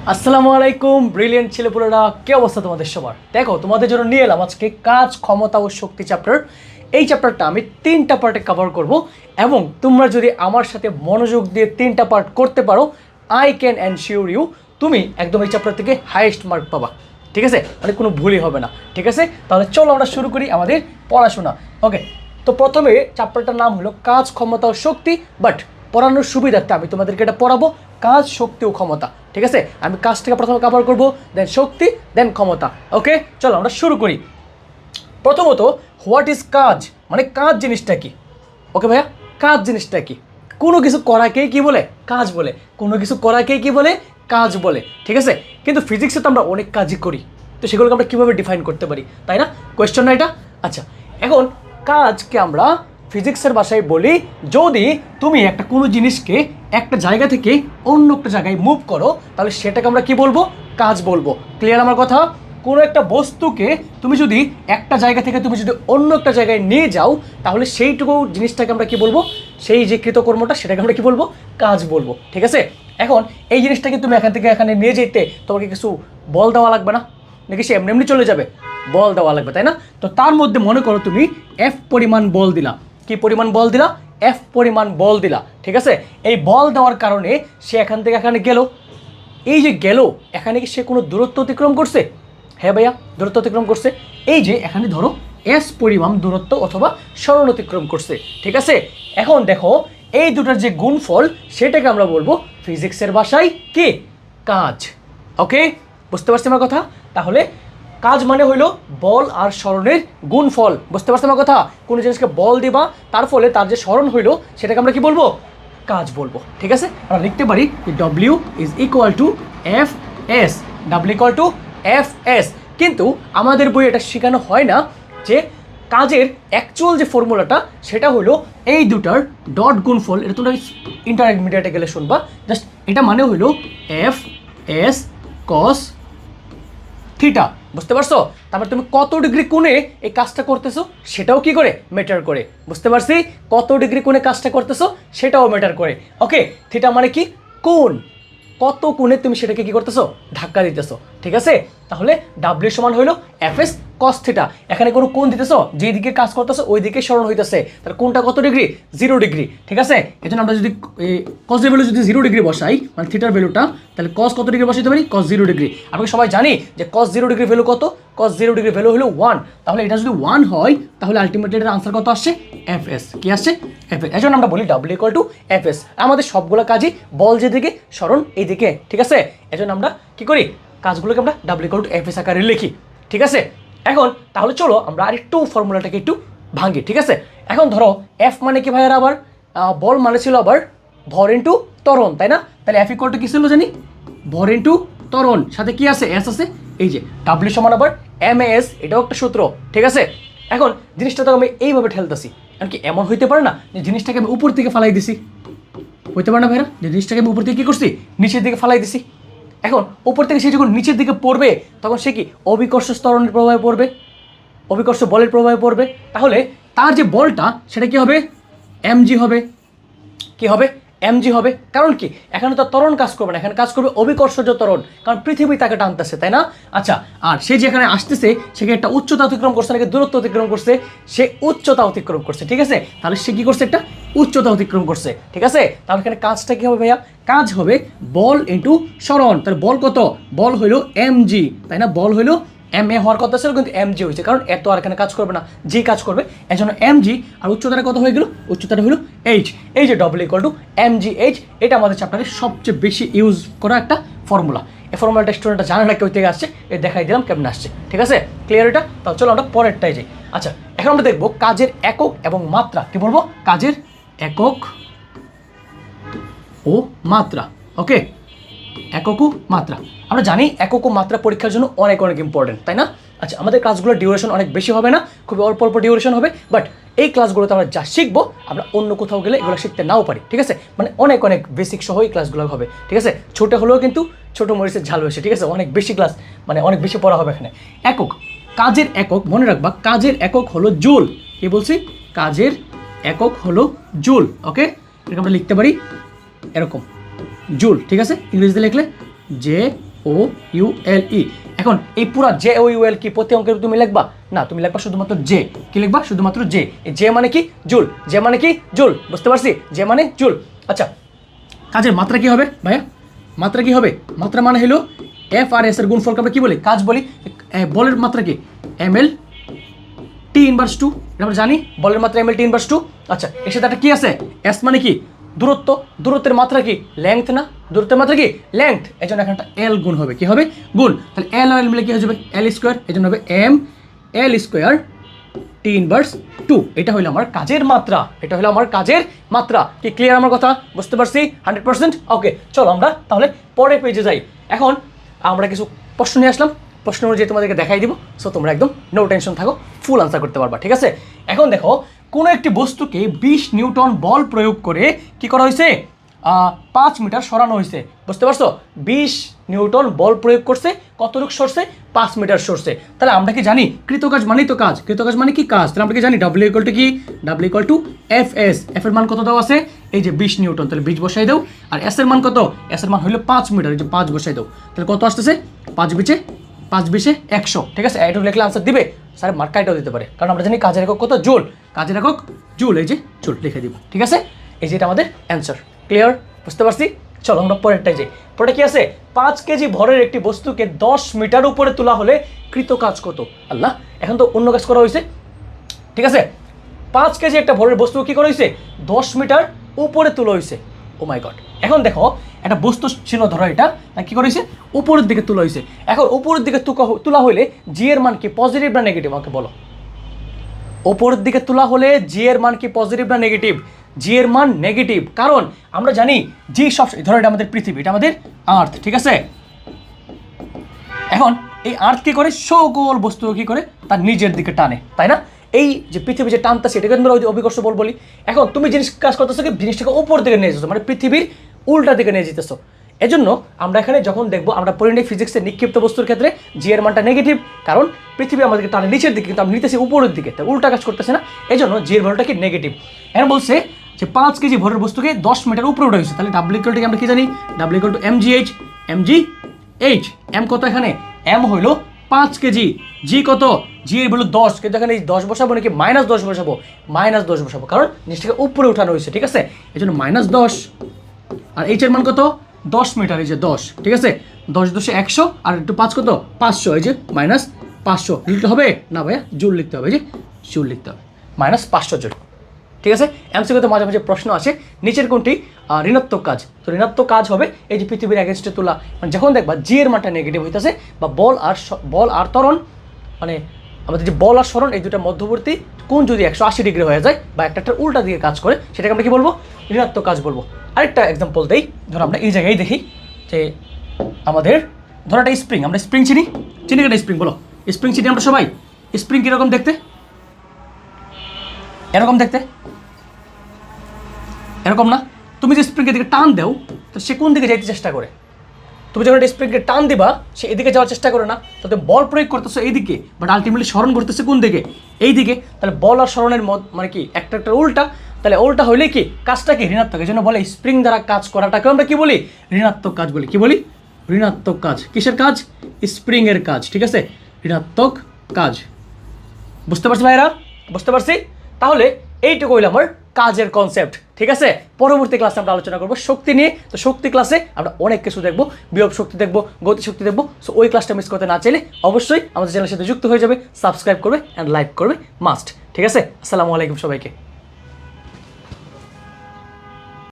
আসসালামু আলাইকুম ব্রিলিয়েন্ট ছেলেপুলেরা, কি অবস্থা তোমাদের সবার? দেখো, তোমাদের জন্য নিয়ে এলাম আজকে কাজ, ক্ষমতা ও শক্তি চ্যাপ্টার। এই চ্যাপ্টারটা আমি 3টা পার্টে কভার করব এবং তোমরা যদি আমার সাথে মনোযোগ দিয়ে 3টা পার্ট করতে পারো, আই ক্যান এনশিওর ইউ তুমি একদম এই চ্যাপ্টার থেকে হাইয়েস্ট মার্ক পাবা। ঠিক আছে, মানে কোনো ভুলই হবে না। ঠিক আছে, তাহলে চলো আমরা শুরু করি আমাদের পড়াশোনা। ওকে, তো প্রথমে চ্যাপ্টারটার নাম হলো কাজ, ক্ষমতা ও শক্তি। বাট পড়ানোর সুবিধার্থে আমি তোমাদেরকে এটা পড়াবো কাজ, শক্তি ও ক্ষমতা। ঠিক আছে, আমি কাজটাকে প্রথমে কভার করবো, দেন শক্তি, দেন ক্ষমতা। ওকে, চলো আমরা শুরু করি। প্রথমত, হোয়াট ইজ কাজ, মানে কাজ জিনিসটা কি? ওকে ভাইয়া, কাজ জিনিসটা কি? কোনো কিছু করাকেই কি বলে? কাজ বলে। কোনো কিছু করাকেই কি বলে? কাজ বলে। ঠিক আছে, কিন্তু ফিজিক্সে তো আমরা অনেক কাজই করি, তো সেগুলোকে আমরা কীভাবে ডিফাইন করতে পারি, তাই না? কোয়েশ্চন না এটা? আচ্ছা, এখন কাজকে আমরা ফিজিক্সের ভাষায় বলি যদি তুমি একটা কোনো জিনিসকে একটা জায়গা থেকে অন্য একটা জায়গায় মুভ করো, তাহলে সেটাকে আমরা কি বলবো? কাজ বলবো। ক্লিয়ার আমার কথা? কোনো একটা বস্তুকে তুমি যদি একটা জায়গা থেকে তুমি যদি অন্য একটা জায়গায় নিয়ে যাও, তাহলে সেইটুকু জিনিসটাকে আমরা কি বলবো? সেই যে কৃতকর্মটা, সেটাকে আমরা কি বলবো? কাজ বলবো। ঠিক আছে, এখন এই জিনিসটাকে তুমি এখান থেকে এখানে নিয়ে যেতে তোমাকে কিছু বল দেওয়া লাগবে না, নাকি সে এমনি এমনি চলে যাবে? বল দেওয়া লাগবে, তাই না? তো তার মধ্যে মনে করো তুমি এফ পরিমাণ বল দিলা। কি পরিমাণ বল দিলা? এফ পরিমাণ বল দিলা। ঠিক আছে, এই বল দেওয়ার কারণে সে এখান থেকে এখানে গেল। এই যে গেল, এখানে কি সে কোনো দূরত্ব অতিক্রম করছে? হ্যাঁ ভাইয়া, দূরত্ব অতিক্রম করছে। এই যে এখানে ধরো এস পরিমাণ দূরত্ব অথবা সরণ অতিক্রম করছে। ঠিক আছে, এখন দেখো এই দুটার যে গুণফল, সেটাকে আমরা বলবো ফিজিক্সের ভাষায় কি? কাজ। ওকে, বুঝতে পারছি আমার কথা? তাহলে কাজ মানে হইলো বল আর সরণের গুণফল। বুঝতে পারছি আমার কথা? কোনো জিনিসকে বল দিবা, তার ফলে তার যে সরণ হইলো, সেটাকে আমরা কি বলবো? কাজ বলবো। ঠিক আছে, আমরা লিখতে পারি W is equal to F S. W equal two F S. কিন্তু আমাদের বই এটা শেখানো হয় না যে কাজের অ্যাকচুয়াল যে ফর্মুলাটা, সেটা হলো এই দুটার ডট গুণফল। এটা তোমরা ইন্টারমিডিয়েটে গেলে শুনবা। জাস্ট এটা মানে হইলো এফ এস কস থিটা। বুঝতে পারছো? তারপর তুমি কত ডিগ্রি কোণে এই কাজটা করতেছো সেটাও কি করে? ম্যাটার করে। বুঝতে পারছি? কত ডিগ্রি কোণে কাজটা করতেছো সেটাও ম্যাটার করে। ওকে, থিটা মানে কি? কোণ। কত কোণে তুমি সেটাকে কি করতেছো? ধাক্কা দিতেছো। ঠিক আছে, তাহলে ডাব্লিউ সমান হইলো এফ এস কস থিটা। এখানে কোনো কোণ দিতেছো, যেদিকে কাজ করতেছো ওই দিকে সরণ হইতেছে, তাহলে কোণটা কত ডিগ্রি? 0 ডিগ্রি। ঠিক আছে, এই জন্য আমরা যদি কস এর ভ্যালু যদি 0 ডিগ্রি বসাই, মানে থিটার ভ্যালুটা, তাহলে কস কত ডিগ্রি বসাইতে পারি? কস 0 ডিগ্রি। আমরা সবাই জানি যে কস 0 ডিগ্রি ভ্যালু কত? কস 0 ডিগ্রি ভ্যালু হলো 1। তাহলে এটা যদি 1 হয়, তাহলে আলটিমেটলি এটার আনসার কত আসছে? F S. কি আসছে? F S. এই জন্য আমরা বলি W equal two F S. আমাদের সবগুলো কাজই বল যেদিকে, সরণ এইদিকে। ঠিক আছে, এই জন্য আমরা কি করি? কাজগুলোকে আমরা W equal two F S আকারে লিখি। ঠিক আছে, এখন তাহলে চলো আমরা আরেকটু ফর্মুলাটাকে একটু ভাঙি। ঠিক আছে, এখন ধরো এফ মানে কি ভাইয়ার? আবার বল মানে ছিল আবার ভর ইন্টু ত্বরণ, তাই না? তাহলে এফ ইকুয়াল টু কি ছিল জানি? ভর ইন্টু ত্বরণ, সাথে কি আছে? এস আছে। এই যে ডাব্লিউ সমান আবার এম এস, এটাও একটা সূত্র। ঠিক আছে, এখন জিনিসটা তো আমি এইভাবে ঠেলতেছি, কারণ কি এমন হইতে পারে না যে জিনিসটাকে আমি উপর থেকে ফালাই দিছি? হইতে পারে না ভাইরা, যে জিনিসটাকে আমি উপর থেকে কী করছি? নিচের দিকে ফালাই দিছি। এখন উপর থেকে সে যখন নিচের দিকে পড়বে, তখন সে কি অভিকর্ষ ত্বরণের প্রভাবে পড়বে, অভিকর্ষ বলের প্রভাবে পড়বে। তাহলে তার যে বলটা, সেটা কি হবে? এমজি হবে। কি হবে? এমজি হবে। কারণ কি, এখানে তো ত্বরণ কাজ করবে না, এখানে কাজ করবে অভিকর্ষজ ত্বরণ, কারণ পৃথিবী তাকে টানতেছে, তাই না? আচ্ছা, আর সে যেখানে আসতেছে সেখানে একটা উচ্চতা অতিক্রম করছে নাকি দূরত্ব অতিক্রম করছে? সে উচ্চতা অতিক্রম করছে। ঠিক আছে, তাহলে সে কি করছে? একটা উচ্চতা অতিক্রম করছে। ঠিক আছে, তাহলে এখানে কাজটা কি হবে ভাইয়া? কাজ হবে বল ইন্টু সরণ। তাহলে বল কত? বল হইলো এমজি, তাই না? বল হইলো এম এ হওয়ার কথা ছিল, কিন্তু এমজি হয়েছে, কারণ এত আর এখানে কাজ করবে না, জি কাজ করবে। এই জন্য এমজি। আর উচ্চতাটা কত হয়ে গেল? উচ্চতাটা হলো এইচ। এই যে W equal to MG H, এটা আমাদের চ্যাপ্টারে সবচেয়ে বেশি ইউজ করা একটা ফর্মুলা। এই ফর্মুলাটা স্টুডেন্টটা জানে না কেউ থেকে আসছে, এ দেখাই দিলাম কেমন আসছে। ঠিক আছে, ক্লিয়ার এটা? তাহলে চলো আমরা পরেরটাই যাই। আচ্ছা, এখন আমরা দেখবো কাজের একক এবং মাত্রা। কি বলবো? কাজের একক ও মাত্রা। ওকে, একক ও মাত্রা। আমরা জানি একক ও মাত্রা পরীক্ষার জন্য অনেক অনেক ইম্পর্টেন্ট, তাই না? আচ্ছা, আমাদের ক্লাসগুলোর ডিউরেশন অনেক বেশি হবে না, খুবই অল্প অল্প ডিউরেশন হবে। বাট এই ক্লাসগুলোতে আমরা যা শিখবো, আমরা অন্য কোথাও গেলে এগুলো শিখতে নাও পারি। ঠিক আছে, মানে অনেক অনেক বেসিক সহ এই ক্লাসগুলো হবে। ঠিক আছে, ছোটো হলেও কিন্তু ছোটো মরিচের ঝাল হয়েছে। ঠিক আছে, অনেক বেশি ক্লাস, মানে অনেক বেশি পড়া হবে এখানে। একক, কাজের একক মনে রাখবা, কাজের একক হলো জুল। কি বলছি? কাজের একক হলো জুল। ওকে, এটাকে আমরা লিখতে পারি এরকম, জুল। ঠিক আছে, ইংরেজিতে লিখলে জে ও ইউ এল ই। এখন এই পুরা জে ও ইউ এল কি প্রতি অঙ্কের তুমি লিখবা না, তুমি লিখবা শুধুমাত্র জে। কি লিখবা? শুধুমাত্র জে। এই জে মানে কি? জুল। জে মানে কি? জুল। বুঝতে পারছি? জে মানে জুল। আচ্ছা, কাজের মাত্রা কি হবে ভাইয়া? মাত্রা কি হবে? মাত্রা মানে হলো এফ আর এস এর গুণফলকে আমরা কি বলি? কাজ বলি। বলের মাত্রা কি? M L T inverse two. এটা আমরা জানি বলের মাত্রা M L T inverse two. আচ্ছা, এর সাথে একটা কি আছে? এস মানে কি? দূরত্ব। দূরত্বের মাত্রা কি? লেংথ না? দূরত্বের মাত্রা কি? লেংথ। এই জন্য এখানে একটা এল গুণ হবে। কি হবে? গুণ। তাহলে এল আর এল মিলে কি হয়ে যাবে? L square. এই জন্য হবে M L square T inverse two. এটা হলো আমার কাজের মাত্রা। এটা হলো আমার কাজের মাত্রা। কি ক্লিয়ার আমার কথা? বুঝতে পারছি 100%? ওকে, চলো আমরা তাহলে পরের পেজে যাই। এখন আমরা কিছু প্রশ্ন নিয়ে আসলাম। প্রশ্ন অনুযায়ী তোমাদেরকে দেখাই দিব। সো তোমরা একদম নো টেনশন থাকো, ফুল আনসার করতে পারবা। ঠিক আছে? এখন দেখো, কোনো একটি বস্তুকে 20 নিউটন বল প্রয়োগ করে কি করা হয়েছে? 5 মিটার সরানো হয়েছে। বুঝতে পারছো? 20 নিউটন বল প্রয়োগ করছে, কতটুকু সরছে? 5 মিটার সরছে। তাহলে আমরা কি জানি কৃতকাজ মানেই তো কাজ। কৃতকাজ মানে কি? কাজ। তাহলে আমরা কি জানি ডাব্লিউ ইকুয়াল টু কি? W equal two F S. F এর মান কত দেওয়া আছে? এই যে 20 নিউটন। তাহলে 20 বসাই দাও। আর এস এর মান কত? এস এর মান হলো 5 মিটার। এই যে 5 বসাই দাও। তাহলে কত আসতেছে? 5 বিশে 100। ঠিক আছে? এইটুকু লিখলে আনসার দিবে। স্যার মার্কাইটাও দিতে পারে, কারণ আমরা জানি কাজের একক কত? জুল। কাজের একক জুল। এই যে জুল লিখে দিব। ঠিক আছে? এই যে এটা আমাদের অ্যান্সার। ক্লিয়ার? বুঝতে পারছি? চলো আমরা পরেরটাই যাই। পরে কি আছে? 5 কেজি ভরের একটি বস্তুকে 10 মিটার উপরে তোলা হলে কৃত কাজ কত? আল্লাহ, এখন তো অন্য কাজ করা হয়েছে। ঠিক আছে? 5 কেজি একটা ভরের বস্তু কি করা হয়েছে? 10 মিটার উপরে তোলা হয়েছে। ও মাই গড। এখন দেখো, একটা বস্তু ছিল ধরো, এটা কি করা হয়েছে? উপরের দিকে তোলা হয়েছে। এখন উপরের দিকে তোলা হলে জি এর মান কি? পজিটিভ না নেগেটিভ? আমাকে বলো। উপরের দিকে তোলা হলে জি এর মান কি পজিটিভ না নেগেটিভ? জি এর মান নেগেটিভ। কারণ আমরা জানি জি সব, ধরো এটা আমাদের পৃথিবী, এটা আমাদের আর্থ। ঠিক আছে? এখন এই আর্থ কি করে? সকল বস্তু কি করে? তার নিজের দিকে টানে, তাই না? এই যে পৃথিবী যে টানটা, সেটাকে আমরা অভিকর্ষ বল বলি। এখন তুমি জিনিস কাজ করতেছো কি? জিনিসটাকে উপর দিকে নিয়ে যেতেছো, মানে পৃথিবীর উল্টা দিকে নিয়ে যেতেছো। এজন্য আমরা এখানে যখন দেখবো, আমরা পরিণয় ফিজিক্সের নিক্ষিপ্ত বস্তুর ক্ষেত্রে জি এর মানটা নেগেটিভ, কারণ পৃথিবী আমাদেরকে টানে নিচের দিকে, কিন্তু আমরা নিতেছি উপরের দিকে, তাই উল্টা কাজ করতেছে না। এই জন্য জি এর ভরটা কি? নেগেটিভ। এখন বলছে যে 5 কেজি ভরের বস্তুকে 10 মিটার উপরে উঠে হয়েছে। তাহলে ডাব্লিউ ইকুয়াল টু আমরা কি জানি? W equal to M G H. M G H. M কত এখানে? এম হইলো 5 কেজি। জি কত? জি এর ভ্যালু 10, কিন্তু এখানে 10 বসাবো নাকি -10 বসাবো? -10 বসাবো, কারণ জিনিসটাকে উপরে উঠানো হয়েছে। ঠিক আছে? এই জন্য -10। আর এইচ এর মান কত? 10 মিটার। এই যে 10। ঠিক আছে? 10 10 100, আর একটু 5 কত? 500। এই যে -500 লিখতে হবে না ভাইয়া? জুল লিখতে হবে। এই যে জুল লিখতে হবে, -500 জুল। ঠিক আছে? এমসিকিউতে মাঝে মাঝে প্রশ্ন আসে, নিচের কোনটি ঋণাত্মক কাজ? তো ঋণাত্মক কাজ হবে এই যে পৃথিবীর এগেনস্টে তোলা, মানে যখন দেখবা জি এর মানটা নেগেটিভ হইতেছে, বা বল আর ত্বরণ, মানে আমাদের যে বল আর সরণ, এই দুটা মধ্যবর্তী কোণ যদি 180 ডিগ্রি হয়ে যায়, বা একটা উল্টা দিকে কাজ করে, সেটাকে আমরা কি বলবো? ঋণাত্মক কাজ বলবো। আরেকটা এক্সাম্পল দেই। ধরো আমরা এই জায়গায় দেখি যে আমাদের ধরো একটা স্প্রিং, আমরা স্প্রিং চিনি একটা স্প্রিং, বলো। স্প্রিং চিনি আমরা সবাই। স্প্রিং কীরকম দেখতে? এরকম দেখতে, এরকম না? তুমি যে স্প্রিংয়ের দিকে টান দাও, তো সে কোন দিকে যাইতে চেষ্টা করে? তুমি যখন একটা স্প্রিংকে টান দিবা, সে এদিকে যাওয়ার চেষ্টা করে না? তাতে বল প্রয়োগ করতেছো এইদিকে, বাট আলটিমেটলি স্মরণ করতেছে কোন দিকে? এই দিকে। তাহলে বল আর স্মরণের মানে কি একটা উল্টা। তাহলে উল্টা হইলে কি কাজটা কি? ঋণাত্মক। এই জন্য বলে স্প্রিং দ্বারা কাজ করাটাকে আমরা কি বলি? ঋণাত্মক কাজ বলি। কি বলি? ঋণাত্মক কাজ। কিসের কাজ? স্প্রিং এর কাজ। ঠিক আছে? ঋণাত্মক কাজ। বুঝতে পারছি ভাইরা? বুঝতে পারছি। তাহলে এইটুকু হইল আমার কাজের কনসেপ্ট। ঠিক আছে? পরবর্তী ক্লাসে আমরা আলোচনা করবো শক্তি নিয়ে। তো শক্তি ক্লাসে আমরা অনেক কিছু দেখবো, বিভব শক্তি দেখবো, গতি শক্তি দেখবো। সো ওই ক্লাসটা মিস করতে না চাইলে অবশ্যই আমাদের চ্যানেলের সাথে যুক্ত হয়ে যাবে, সাবস্ক্রাইব করবে অ্যান্ড লাইক করবে মাস্ট। ঠিক আছে? আসসালামু আলাইকুম সবাইকে।